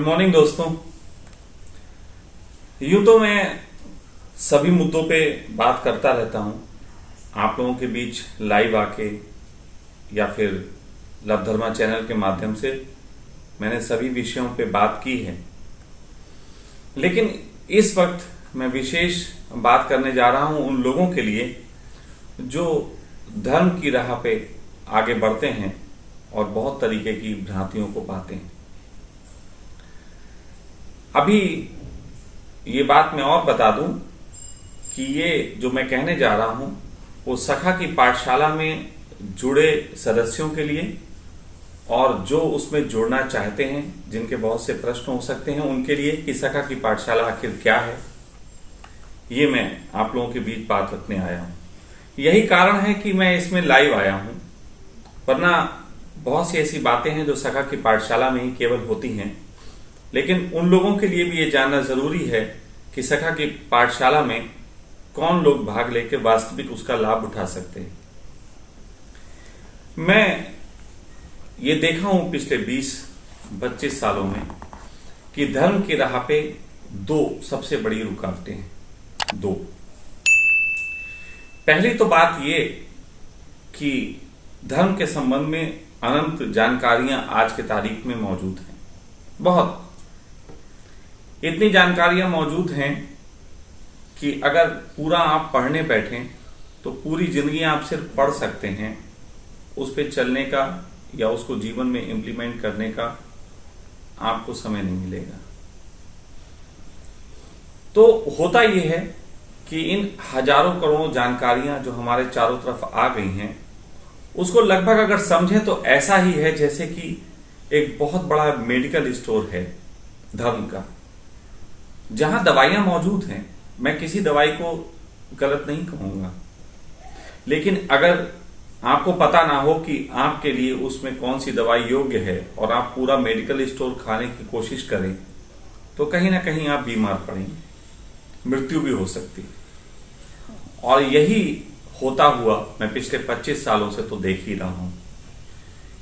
Morning दोस्तों। यूं तो मैं सभी मुद्दों पे बात करता रहता हूं, आप लोगों के बीच लाइव आके या फिर लव धर्मा चैनल के माध्यम से मैंने सभी विषयों पे बात की है। लेकिन इस वक्त मैं विशेष बात करने जा रहा हूं उन लोगों के लिए जो धर्म की राह पे आगे बढ़ते हैं और बहुत तरीके की भ्रांतियों को पाते हैं। अभी ये बात मैं और बता दूं कि ये जो मैं कहने जा रहा हूं वो सखा की पाठशाला में जुड़े सदस्यों के लिए और जो उसमें जुड़ना चाहते हैं, जिनके बहुत से प्रश्न हो सकते हैं उनके लिए कि सखा की पाठशाला आखिर क्या है, ये मैं आप लोगों के बीच बात रखने आया हूं। यही कारण है कि मैं इसमें लाइव आया हूं, वरना बहुत सी ऐसी बातें हैं जो सखा की पाठशाला में ही केवल होती हैं। लेकिन उन लोगों के लिए भी ये जानना जरूरी है कि सखा की पाठशाला में कौन लोग भाग लेकर वास्तविक उसका लाभ उठा सकते हैं। मैं ये देखा हूं पिछले 20-25 सालों में कि धर्म की राह पे दो सबसे बड़ी रुकावटें हैं। दो, पहली तो बात ये कि धर्म के संबंध में अनंत जानकारियां आज के तारीख में मौजूद हैं। बहुत इतनी जानकारियां मौजूद हैं कि अगर पूरा आप पढ़ने बैठें तो पूरी जिंदगी आप सिर्फ पढ़ सकते हैं, उस पर चलने का या उसको जीवन में इंप्लीमेंट करने का आपको समय नहीं मिलेगा। तो होता यह है कि इन हजारों करोड़ों जानकारियां जो हमारे चारों तरफ आ गई हैं, उसको लगभग अगर समझें तो ऐसा ही है जैसे कि एक बहुत बड़ा मेडिकल स्टोर है धर्म का, जहां दवाइयां मौजूद हैं। मैं किसी दवाई को गलत नहीं कहूंगा, लेकिन अगर आपको पता ना हो कि आपके लिए उसमें कौन सी दवाई योग्य है और आप पूरा मेडिकल स्टोर खाने की कोशिश करें तो कहीं ना कहीं आप बीमार पड़ेंगे, मृत्यु भी हो सकती है। और यही होता हुआ मैं पिछले 25 सालों से तो देख ही रहा हूं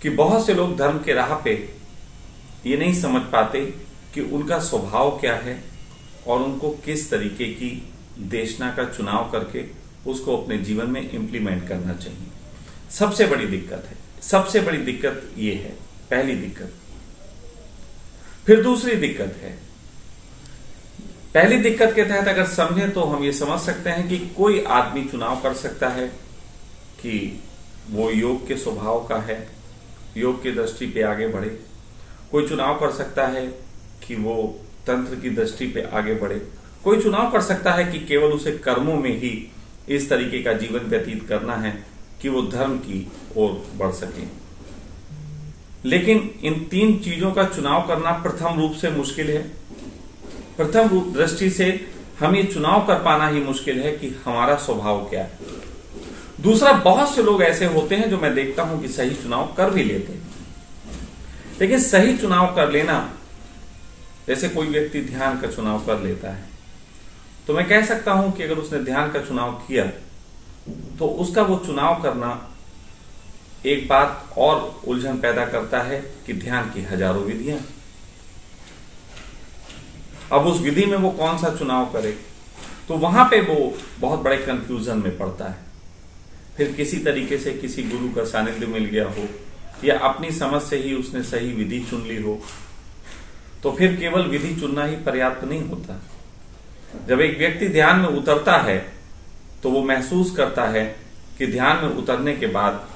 कि बहुत से लोग धर्म के राह पे ये नहीं समझ पाते कि उनका स्वभाव क्या है और उनको किस तरीके की देशना का चुनाव करके उसको अपने जीवन में इंप्लीमेंट करना चाहिए। सबसे बड़ी दिक्कत है, सबसे बड़ी दिक्कत ये है, पहली दिक्कत। फिर दूसरी दिक्कत है। पहली दिक्कत के तहत अगर समझें तो हम ये समझ सकते हैं कि कोई आदमी चुनाव कर सकता है कि वो योग के स्वभाव का है, योग की दृष्टि पे आगे बढ़े। कोई चुनाव कर सकता है कि वो तंत्र की दृष्टि पे आगे बढ़े। कोई चुनाव कर सकता है कि केवल उसे कर्मों में ही इस तरीके का जीवन व्यतीत करना है कि वो धर्म की ओर बढ़ सके। लेकिन इन तीन चीजों का चुनाव करना प्रथम रूप से मुश्किल है। प्रथम रूप दृष्टि से हम ये चुनाव कर पाना ही मुश्किल है कि हमारा स्वभाव क्या है। दूसरा, बहुत से लोग ऐसे होते हैं जो मैं देखता हूं कि सही चुनाव कर भी लेते हैं, लेकिन सही चुनाव कर लेना, जैसे कोई व्यक्ति ध्यान का चुनाव कर लेता है तो मैं कह सकता हूं कि अगर उसने ध्यान का चुनाव किया तो उसका वो चुनाव करना एक बात और उलझन पैदा करता है कि ध्यान की हजारों विधियां। अब उस विधि में वो कौन सा चुनाव करे, तो वहां पे वो बहुत बड़े कंफ्यूजन में पड़ता है। फिर किसी तरीके से किसी गुरु का सानिध्य मिल गया हो या अपनी समझ से ही उसने सही विधि चुन ली हो, तो फिर केवल विधि चुनना ही पर्याप्त नहीं होता। जब एक व्यक्ति ध्यान में उतरता है तो वो महसूस करता है कि ध्यान में उतरने के बाद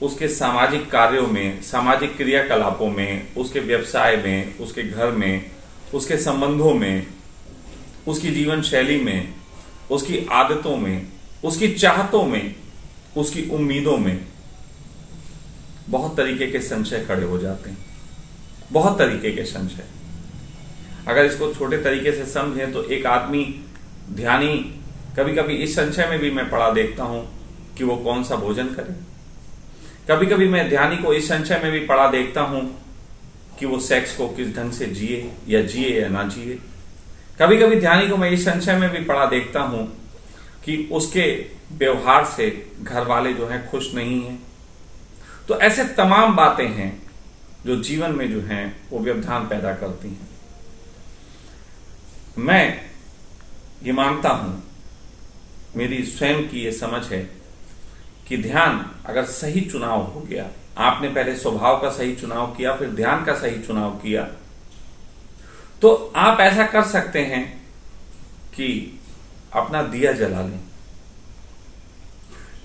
उसके सामाजिक कार्यों में, सामाजिक क्रियाकलापों में, उसके व्यवसाय में, उसके घर में, उसके संबंधों में, उसकी जीवन शैली में, उसकी आदतों में, उसकी चाहतों में, उसकी उम्मीदों में बहुत तरीके के संशय खड़े हो जाते हैं। बहुत तरीके के संशय। अगर इसको छोटे तरीके से समझें तो एक आदमी ध्यानी, कभी कभी इस संशय में भी मैं पड़ा देखता हूं कि वो कौन सा भोजन करे। कभी कभी मैं ध्यानी को इस संशय में भी पड़ा देखता हूं कि वो सेक्स को किस ढंग से जिए या ना जिए। कभी कभी ध्यानी को मैं इस संशय में भी पड़ा देखता हूं कि उसके व्यवहार से घर वाले जो हैं खुश नहीं हैं। तो ऐसे तमाम बातें हैं जो जीवन में जो हैं वो व्यवधान पैदा करती हैं। मैं ये मानता हूं, मेरी स्वयं की ये समझ है कि ध्यान अगर सही चुनाव हो गया, आपने पहले स्वभाव का सही चुनाव किया, फिर ध्यान का सही चुनाव किया, तो आप ऐसा कर सकते हैं कि अपना दिया जला लें।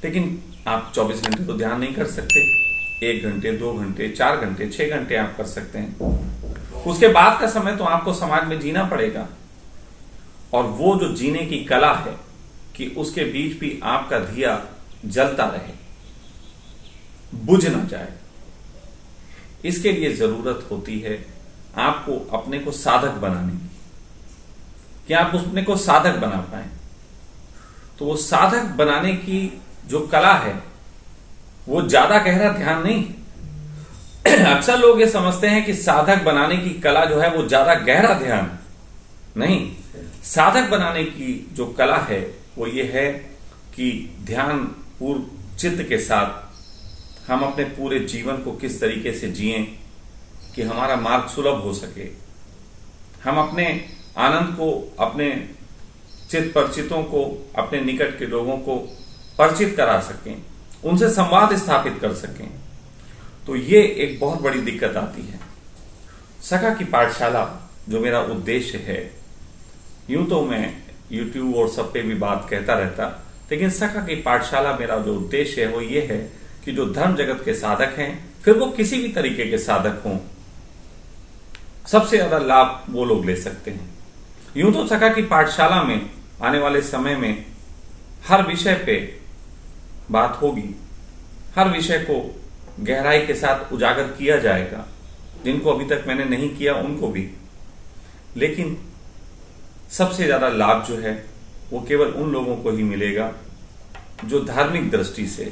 लेकिन आप 24 घंटे तो ध्यान नहीं कर सकते। 1 घंटे, 2 घंटे, 4 घंटे, 6 घंटे आप कर सकते हैं। उसके बाद का समय तो आपको समाज में जीना पड़ेगा, और वो जो जीने की कला है कि उसके बीच भी आपका दिया जलता रहे, बुझ ना जाए, इसके लिए जरूरत होती है आपको अपने को साधक बनाने की, कि आप अपने को साधक बना पाए। तो वो साधक बनाने की जो कला है वो ज्यादा गहरा ध्यान नहीं। अक्सर लोग ये समझते हैं कि साधक बनाने की कला जो है वो ज्यादा गहरा ध्यान नहीं। साधक बनाने की जो कला है वो ये है कि ध्यान पूर्ण चित्त के साथ हम अपने पूरे जीवन को किस तरीके से जिएं कि हमारा मार्ग सुलभ हो सके, हम अपने आनंद को, अपने चित्त परिचितों को, अपने निकट के लोगों को परिचित करा सकें, उनसे संवाद स्थापित कर सकें। तो ये एक बहुत बड़ी दिक्कत आती है। सखा की पाठशाला जो मेरा उद्देश्य है, यूं तो मैं YouTube और सब पे भी बात कहता रहता, लेकिन सखा की पाठशाला मेरा जो उद्देश्य है वो ये है कि जो धर्म जगत के साधक हैं, फिर वो किसी भी तरीके के साधक हों, सबसे ज्यादा लाभ वो लोग ले सकते हैं। यूं तो सखा की पाठशाला में आने वाले समय में हर विषय पे बात होगी, हर विषय को गहराई के साथ उजागर किया जाएगा, जिनको अभी तक मैंने नहीं किया उनको भी। लेकिन सबसे ज्यादा लाभ जो है वो केवल उन लोगों को ही मिलेगा जो धार्मिक दृष्टि से,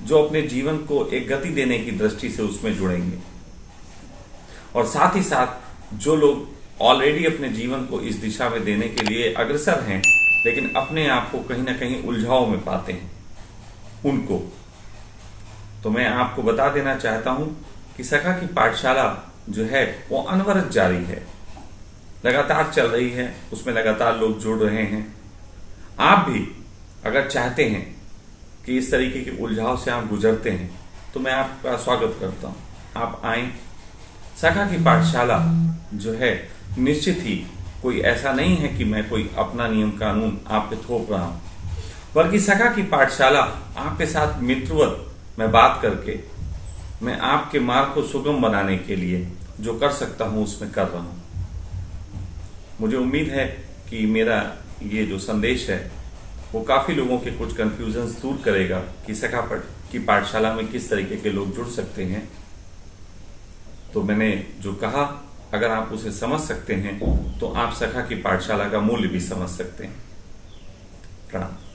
जो अपने जीवन को एक गति देने की दृष्टि से उसमें जुड़ेंगे, और साथ ही साथ जो लोग ऑलरेडी अपने जीवन को इस दिशा में देने के लिए अग्रसर हैं, लेकिन अपने आप को कहीं ना कहीं उलझाव में पाते हैं, उनको। तो मैं आपको बता देना चाहता हूं कि सखा की पाठशाला जो है वो अनवरत जारी है, लगातार चल रही है, उसमें लगातार लोग जुड़ रहे हैं। आप भी अगर चाहते हैं कि इस तरीके के उलझाव से आप गुजरते हैं, तो मैं आपका स्वागत करता हूं। आप आए। सखा की पाठशाला जो है निश्चित ही कोई ऐसा नहीं है कि मैं कोई अपना नियम कानून आप पे थोप रहा हूं, बल्कि सखा की पाठशाला आपके साथ मित्रवत में बात करके मैं आपके मार्ग को सुगम बनाने के लिए जो कर सकता हूं उसमें कर रहा हूं। मुझे उम्मीद है कि मेरा ये जो संदेश है वो काफी लोगों के कुछ कंफ्यूजन्स दूर करेगा कि सखा की पाठशाला में किस तरीके के लोग जुड़ सकते हैं। तो मैंने जो कहा, अगर आप उसे समझ सकते हैं तो आप सखा की पाठशाला का मूल्य भी समझ सकते हैं। प्रणाम।